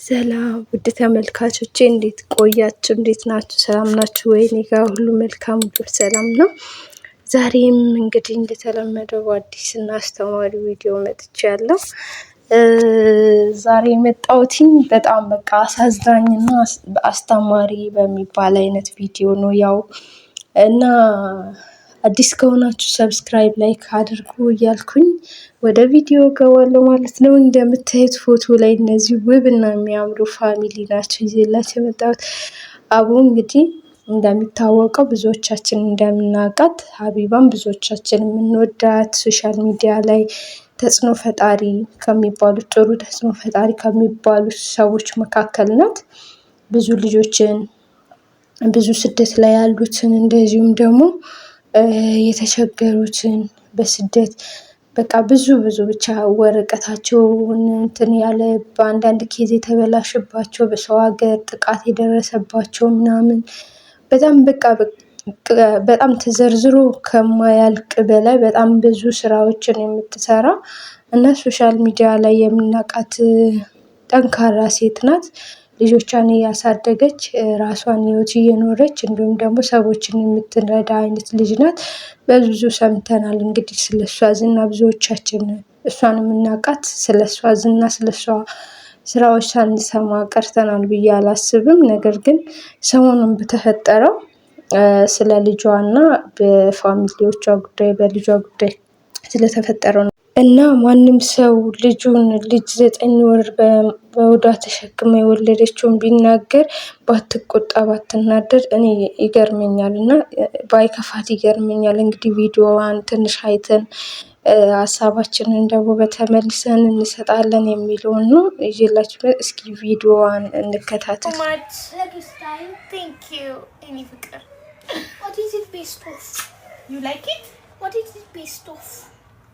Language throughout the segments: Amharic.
ሰላም ውድ ተመልካቾቼ እንዴት ቆያችሁ? እንዴት ናችሁ? ሰላም ናችሁ ወይ? እኔ ጋር ሁሉ መልካም ሁሉ ሰላም ነው። ዛሬም እንግዲህ እንደተለመደው አዲስ እና አስተማሪ ቪዲዮ መጥቻለሁ። ዛሬ የመጣሁትኝ በጣም በቃ አሳዛኝና አስተማሪ በሚባል አይነት ቪዲዮ ነው ያው እና አዲስ ከሆናችሁ ሰብስክራይብ ላይክ አድርጉ እያልኩኝ ወደ ቪዲዮ ገባለሁ ማለት ነው። እንደምታዩት ፎቶ ላይ እነዚህ ውብ እና የሚያምሩ ፋሚሊ ናቸው ይዤላችሁ የመጣሁት። አቡ እንግዲህ እንደሚታወቀው ብዙዎቻችን እንደምናውቃት ሀቢባን ብዙዎቻችን የምንወዳት ሶሻል ሚዲያ ላይ ተጽዕኖ ፈጣሪ ከሚባሉት ጥሩ ተጽዕኖ ፈጣሪ ከሚባሉት ሰዎች መካከል ናት። ብዙ ልጆችን ብዙ ስደት ላይ ያሉትን እንደዚሁም ደግሞ የተቸገሩትን በስደት በቃ ብዙ ብቻ ወረቀታቸውን እንትን ያለ በአንዳንድ ኬዝ የተበላሸባቸው በሰው ሀገር ጥቃት የደረሰባቸው ምናምን በጣም ተዘርዝሮ ከማያልቅ በላይ በጣም ብዙ ስራዎችን የምትሰራ እና ሶሻል ሚዲያ ላይ የምናውቃት ጠንካራ ሴት ናት። ልጆቿን እያሳደገች ራሷን ህይወት እየኖረች እንዲሁም ደግሞ ሰዎችን የምትረዳ አይነት ልጅ ናት። በብዙ ሰምተናል እንግዲህ ስለሷ ዝና ብዙዎቻችን እሷን የምናውቃት ስለሷ ዝና ስለሷ ስራዎች ሳንሰማ ቀርተናል ብዬ አላስብም። ነገር ግን ሰሞኑን በተፈጠረው ስለ ልጇና በፋሚሊዎቿ ጉዳይ በልጇ ጉዳይ ስለተፈጠረው ነው እና ማንም ሰው ልጅ 9 ወር በሆዷ ተሸክማ የወለደችውን ቢናገር ባትቆጣ ባትናደድ እኔ ይገርመኛል እና ባይከፋት ይገርመኛል። እንግዲህ ቪዲዮዋን ትንሽ አይተን ሀሳባችንን ደግሞ በተመልሰን እንሰጣለን የሚለውን ነው ይዤላችሁ። እስኪ ቪዲዮዋን እንከታተል።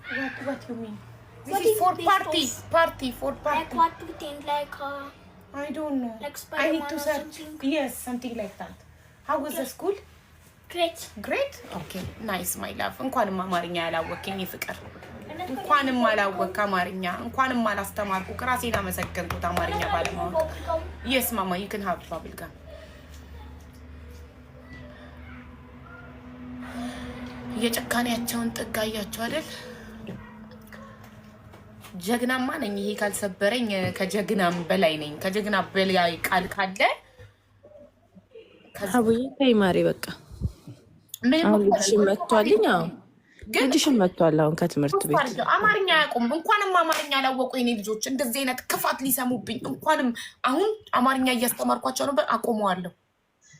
What you mean? This is for party. For party. Like what do you think? Like I don't know. Like I need to Spider-Man or search. something? Yes, something like that. How was the school? great. Great. Okay, nice, my love. እንኳንም አማርኛ ያላወቅኝ ፍቅር እንኳንም አላወቅ አማርኛ እንኳንም አላስተማርኩ ራሴን አመሰገንኩት አማርኛ ባለማወቅ። Yes, mama, you can have bubble gum. የጨካኔያቸውን ጥግ አያችሁ አይደል? ጀግናማ ነኝ። ይሄ ካልሰበረኝ ከጀግናም በላይ ነኝ። ከጀግና በላይ ቃል ካለ አቡዬ ተይማሪ በቃ ምንም መጥቷልኝ። ግድሽን መጥቷል። አሁን ከትምህርት ቤት አማርኛ ያቆም እንኳንም አማርኛ ያላወቁ የኔ ልጆች እንደዚህ አይነት ክፋት ሊሰሙብኝ እንኳንም አሁን አማርኛ እያስተማርኳቸው ነው። አቆመዋለሁ።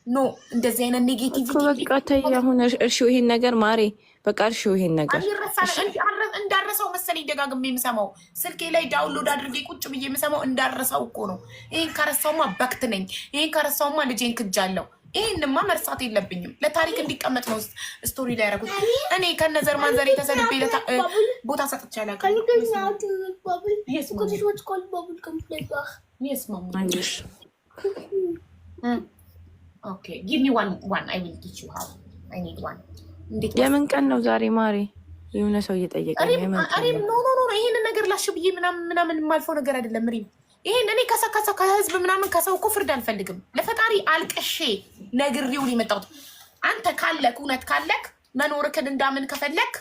ኖ እንደዚህ አይነት ኔጌቲቪቲ በቃ ተይ። አሁን እርሺው ይሄን ነገር ማሬ፣ በቃ እርሺው ይሄን ነገር እንዳረሰው መሰለኝ ደጋግሜ የምሰማው ስልኬ ላይ ዳውንሎድ አድርጌ ቁጭ ብዬ የምሰማው እንዳረሰው እኮ ነው። ይሄን ከረሳውማ በክት ነኝ። ይሄን ከረሳውማ ልጄን ክጃለሁ። ይሄንማ መርሳት የለብኝም። ለታሪክ እንዲቀመጥ ነው ስቶሪ ላይ ያደረኩት። እኔ ከነዘር ማንዘር የተሰልቤ ቦታ ሰጥቻለሁ። Okay, give me one. I will teach you how. I need one. የምን ቀን ነው ዛሬ ማሪ? የሆነ ሰው እየጠየቀኝ ነው። ኖ ይሄን ነገር ላሽ ብዬ ምናምን የማልፈው ነገር አይደለም። ሪም ይሄን እኔ ከህዝብ ምናምን ከሰው እኮ ፍርድ አልፈልግም። ለፈጣሪ አልቀሼ ነግሬው የመጣሁት አንተ ካለክ እውነት ካለክ መኖርክን እንዳምን ከፈለክ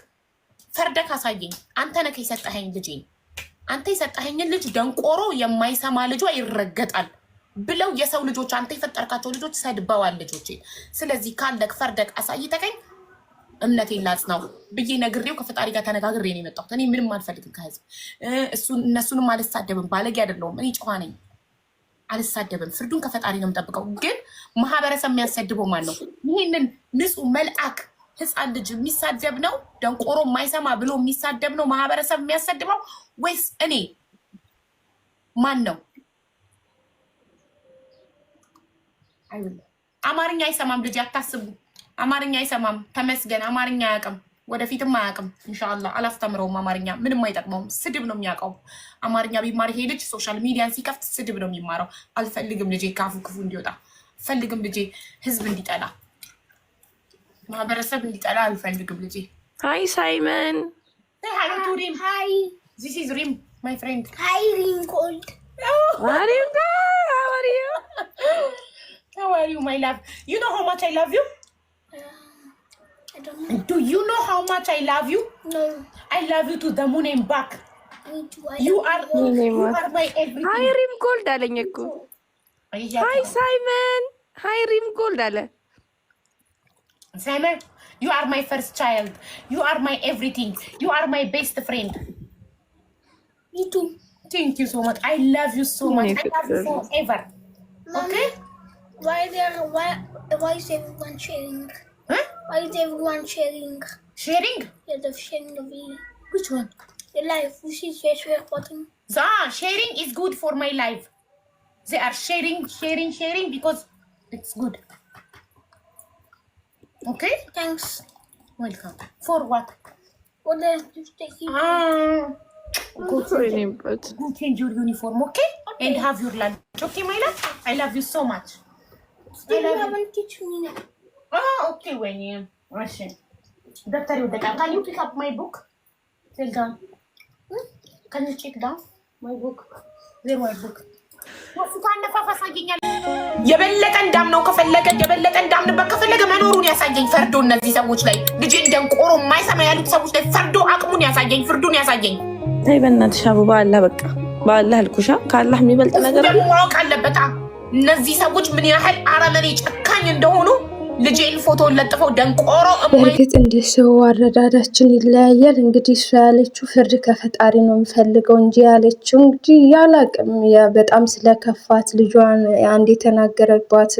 ፈርደክ አሳየኝ። አንተ ነህ የሰጠኸኝ ልጄን። አንተ የሰጠኸኝን ልጅ ደንቆሮ የማይሰማ ልጇ ይረገጣል ብለው የሰው ልጆች አንተ የፈጠርካቸው ልጆች ሰድበዋል ልጆቼ። ስለዚህ ካለክ ፈርደክ አሳይተከኝ እምነቴን ላጽናው ብዬ ነግሬው ከፈጣሪ ጋር ተነጋግሬ ነው የመጣሁት። እኔ ምንም አልፈልግም ከህዝብ እነሱንም አልሳደብም። ባለጌ አይደለሁም። እኔ ጨዋ ነኝ። አልሳደብም። ፍርዱን ከፈጣሪ ነው የምጠብቀው። ግን ማህበረሰብ የሚያሰድበው ማን ነው? ይሄንን ንጹህ መልአክ ህፃን ልጅ የሚሳደብ ነው? ደንቆሮ የማይሰማ ብሎ የሚሳደብ ነው ማህበረሰብ የሚያሰድበው ወይስ እኔ? ማን ነው? አማርኛ አይሰማም ልጅ አታስቡ። አማርኛ አይሰማም። ተመስገን አማርኛ አያውቅም። ወደፊትም አያውቅም። ኢንሻአላህ አላስተምረውም። አማርኛ ምንም አይጠቅመውም። ስድብ ነው የሚያውቀው። አማርኛ ቢማር ይሄ ልጅ ሶሻል ሚዲያን ሲከፍት ስድብ ነው የሚማረው። አልፈልግም ልጄ ካፉ ክፉ እንዲወጣ። አልፈልግም ልጄ ህዝብ እንዲጠላ፣ ማህበረሰብ እንዲጠላ አልፈልግም ልጄ። ሃይ ሳይመን ሃይ ቱ ሪም። ሃይ ዚስ ኢዝ ሪም ማይ ፍሬንድ። Hi, Ring Gold. ማሪም ጋር are you? How are you, my love? You know how much I love you? I don't know. Do you know how much I love you? No. I love you to the moon and back. Me too. You are my everything. Hi Rim Gold አለኝ እኮ Hi Simon. Hi Rim Gold አለ Simon, you are my first child. You are my everything. You are my best friend. Me too. Thank you so much. I love you so much. I love you forever. Okay? Why is everyone sharing? Huh? Why is everyone sharing? Sharing? Yeah, they're sharing the video. Which one? The life. Which is very recording. Sharing is good for my life. They are sharing because it's good. Okay? Thanks. Welcome. For what? What the take you? Go change your uniform, okay? And have your lunch. Okay, my love? I love you so much. Still you haven't teach me now. Okay, when you can you pick up my book? Tell down. Can you check down my book? Where my book? የበለጠ እንዳምነው ከፈለገ የበለጠ እንዳምንበት ከፈለገ መኖሩን ያሳየኝ ፈርዶ እነዚህ ሰዎች ላይ ልጅ እንደንቆሮ የማይሰማ ያሉት ሰዎች ላይ ፈርዶ አቅሙን ያሳየኝ ፍርዱን ያሳየኝ። ተይ በእናትሽ አቡ በአላህ በቃ በአላህ አልኩሻ ከአላህ የሚበልጥ ነገር ማወቅ አለበት። እነዚህ ሰዎች ምን ያህል አረመኔ ጨካኝ እንደሆኑ ልጄን ፎቶ ለጥፈው ደንቆሮ በእርግጥ እንደ ሰው አረዳዳችን ይለያያል። እንግዲህ እሷ ያለችው ፍርድ ከፈጣሪ ነው የምፈልገው እንጂ ያለችው እንግዲህ ያላቅም በጣም ስለከፋት ልጇን አንድ የተናገረባት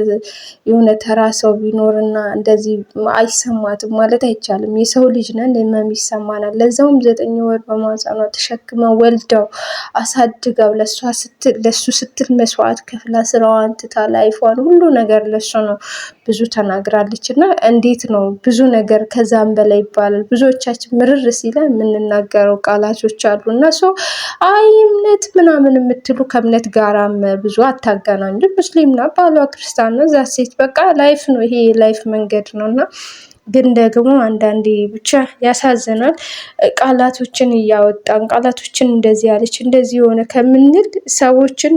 የሆነ ተራ ሰው ቢኖርና እንደዚህ አይሰማትም ማለት አይቻልም። የሰው ልጅ ነን ለምን ይሰማናል? ለዛውም 9 ወር በማህፀኗ ተሸክመው ወልደው አሳድገው ለሱ ስትል መስዋዕት ከፍላ ስራዋን ትታ ላይፏን ሁሉ ነገር ለሱ ነው ብዙ ተናግራለች እና እንዴት ነው ብዙ ነገር ከዛም በላይ ይባላል። ብዙዎቻችን ምርር ሲለ የምንናገረው ቃላቶች አሉና አይ እምነት ምናምን የምትሉ ከእምነት ጋራም ብዙ አታገናኙ። ሙስሊም ነው ባሏ ክርስቲያን ነው ዛ ሴት በቃ ላይፍ ነው ይሄ ላይፍ መንገድ ነውና ግን ደግሞ አንዳንዴ ብቻ ያሳዝናል። ቃላቶችን እያወጣን ቃላቶችን እንደዚህ ያለች እንደዚህ ሆነ ከምንል ሰዎችን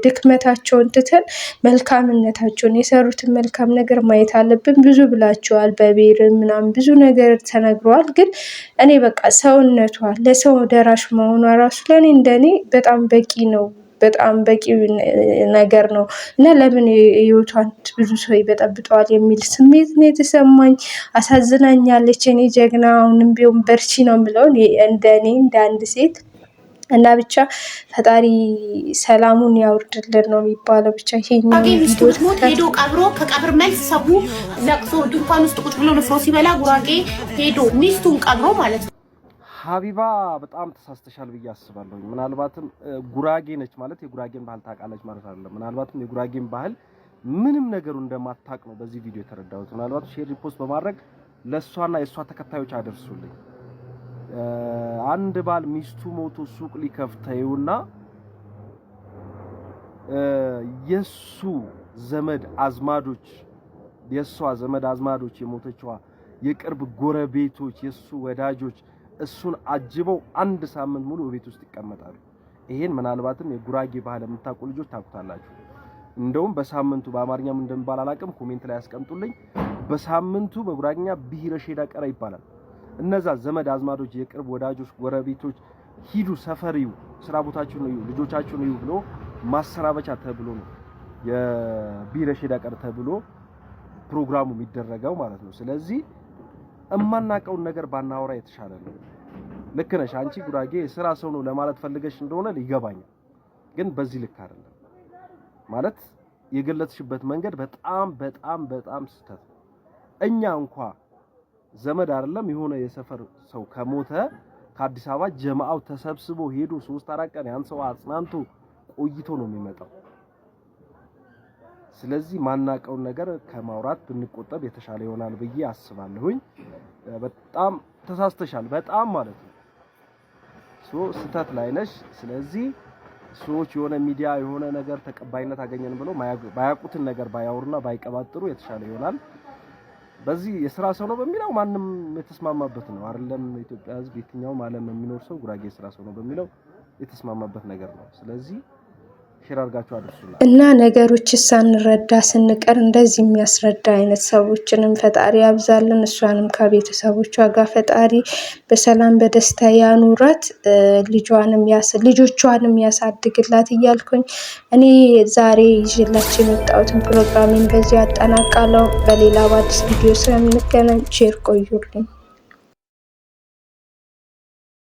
ድክመታቸውን ትተን መልካምነታቸውን የሰሩትን መልካም ነገር ማየት አለብን። ብዙ ብላቸዋል በቤር ምናምን ብዙ ነገር ተነግሯል። ግን እኔ በቃ ሰውነቷ ለሰው ደራሽ መሆኗ ራሱ ለኔ እንደኔ በጣም በቂ ነው። በጣም በቂ ነገር ነው እና ለምን ህይወቷን ብዙ ሰው ይበጠብጠዋል የሚል ስሜት ነው የተሰማኝ። አሳዝናኛለች። እኔ ጀግና አሁንም ቢሆን በርቺ ነው የምለው እንደኔ እንደ አንድ ሴት እና ብቻ ፈጣሪ ሰላሙን ያውርድልን ነው የሚባለው። ብቻ ይሄኛው ቪዲዮ ሄዶ ቀብሮ ከቀብር መልስ ሰው ለቅሶ ድንኳን ውስጥ ቁጭ ብሎ ንፍሮ ሲበላ ጉራጌ ሄዶ ሚስቱን ቀብሮ ማለት ነው። ሀቢባ በጣም ተሳስተሻል ብዬ አስባለሁ። ምናልባትም ጉራጌ ነች ማለት የጉራጌን ባህል ታውቃለች ማለት አይደለም። ምናልባትም የጉራጌን ባህል ምንም ነገሩ እንደማታውቅ ነው በዚህ ቪዲዮ የተረዳሁት። ምናልባት ሼር ሪፖስት በማድረግ ለሷና የሷ ተከታዮች አደርሱልኝ። አንድ ባል ሚስቱ ሞቶ ሱቅ ሊከፍተውና የሱ ዘመድ አዝማዶች የሷ ዘመድ አዝማዶች የሞተችዋ የቅርብ ጎረቤቶች የሱ ወዳጆች እሱን አጅበው አንድ ሳምንት ሙሉ በቤት ውስጥ ይቀመጣሉ። ይሄን ምናልባትም የጉራጌ ባህል የምታውቁ ልጆች ታውቁታላችሁ። እንደውም በሳምንቱ በአማርኛም እንደምባል አላውቅም፣ ኮሜንት ላይ ያስቀምጡልኝ። በሳምንቱ በጉራጌኛ ብሂረ ሼዳ ቀረ ይባላል። እነዛ ዘመድ አዝማዶች የቅርብ ወዳጆች ጎረቤቶች ሂዱ ሰፈሪው ስራ ቦታችሁን ነው ልጆቻችሁን ነው ብሎ ማሰራበቻ ተብሎ ነው የብሂረ ሼዳ ቀረ ተብሎ ፕሮግራሙ የሚደረገው ማለት ነው። ስለዚህ እማናቀውን ነገር ባናወራ የተሻለ ነው። ልክ ነሽ አንቺ ጉራጌ ስራ ሰው ነው ለማለት ፈልገሽ እንደሆነ ይገባኛል። ግን በዚህ ልክ አይደለም ማለት የገለጽሽበት መንገድ በጣም በጣም በጣም ስህተት። እኛ እንኳን ዘመድ አይደለም የሆነ የሰፈር ሰው ከሞተ ከአዲስ አበባ ጀማዓው ተሰብስቦ ሄዶ 3-4 ቀን ያን ሰው አጽናንቶ ቆይቶ ነው የሚመጣው። ስለዚህ ማናቀውን ነገር ከማውራት ብንቆጠብ የተሻለ ይሆናል ብዬ አስባለሁኝ። በጣም ተሳስተሻል በጣም ማለት ነው። ስህተት ላይ ነሽ። ስለዚህ ሰዎች የሆነ ሚዲያ የሆነ ነገር ተቀባይነት አገኘን ብለው ባያቁትን ነገር ባያወሩና ባይቀባጥሩ የተሻለ ይሆናል። በዚህ የሥራ ሰው ነው በሚለው ማንንም የተስማማበት ነው አይደለም። ኢትዮጵያ ሕዝብ የትኛውም ዓለም የሚኖር ሰው ጉራጌ የሥራ ሰው ነው በሚለው የተስማማበት ነገር ነው። ስለዚህ ሼር አድርጋችሁ አድርሱላት እና ነገሮች ሳንረዳ ስንቀር እንደዚህ የሚያስረዳ አይነት ሰዎችንም ፈጣሪ ያብዛልን። እሷንም ከቤተሰቦቿ ጋር ፈጣሪ በሰላም በደስታ ያኑራት፣ ልጆቿንም ያሳድግላት እያልኩኝ እኔ ዛሬ ይዤላችሁ የመጣሁትን ፕሮግራሜን በዚህ አጠናቃለሁ። በሌላ በአዲስ ቪዲዮ ስለምንገናኝ ሼር ቆዩልኝ።